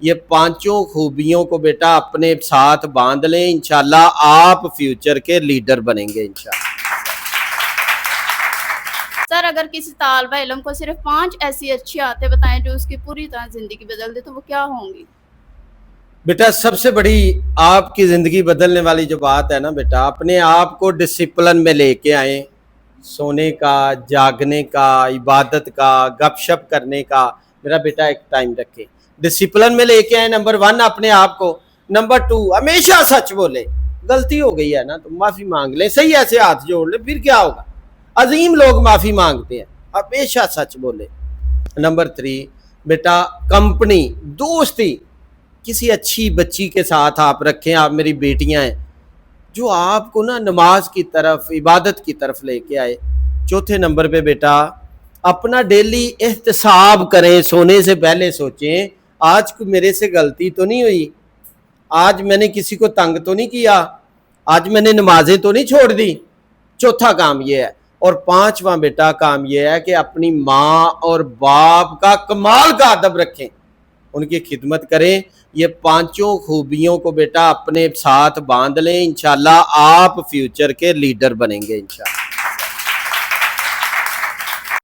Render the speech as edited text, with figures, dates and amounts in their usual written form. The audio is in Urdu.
یہ پانچوں خوبیوں کو بیٹا اپنے ساتھ باندھ لیں، انشاءاللہ آپ فیوچر کے لیڈر بنیں گے انشاءاللہ۔ سر اگر کسی طالب علم کو صرف 5 ایسی اچھی عادتیں بتائیں جو اس کی پوری طرح زندگی بدل دے تو وہ کیا ہوں گی؟ بیٹا سب سے بڑی آپ کی زندگی بدلنے والی جو بات ہے نا بیٹا، اپنے آپ کو ڈسپلن میں لے کے آئیں، سونے کا، جاگنے کا، عبادت کا، گپ شپ کرنے کا میرا بیٹا ایک ٹائم رکھے، ڈسپلن میں لے کے آئیں۔ نمبر 1 اپنے آپ کو، نمبر 2 ہمیشہ سچ بولے، غلطی ہو گئی ہے نا تو معافی مانگ لیں، صحیح ایسے ہاتھ جوڑ لیں، پھر کیا ہوگا، عظیم لوگ معافی مانگتے ہیں، ہمیشہ سچ بولے۔ نمبر 3 بیٹا کمپنی، دوستی، کسی اچھی بچی کے ساتھ آپ رکھیں، آپ میری بیٹیاں ہیں جو آپ کو نا نماز کی طرف، عبادت کی طرف لے کے آئے۔ چوتھے نمبر پہ بیٹا اپنا ڈیلی احتساب کریں، سونے سے پہلے سوچیں آج کو میرے سے غلطی تو نہیں ہوئی، آج میں نے کسی کو تنگ تو نہیں کیا، آج میں نے نمازیں تو نہیں چھوڑ دی۔ چوتھا کام یہ ہے۔ اور 5واں بیٹا کام یہ ہے کہ اپنی ماں اور باپ کا کمال کا ادب رکھیں، ان کی خدمت کریں۔ یہ پانچوں خوبیوں کو بیٹا اپنے ساتھ باندھ لیں، انشاءاللہ آپ فیوچر کے لیڈر بنیں گے انشاءاللہ۔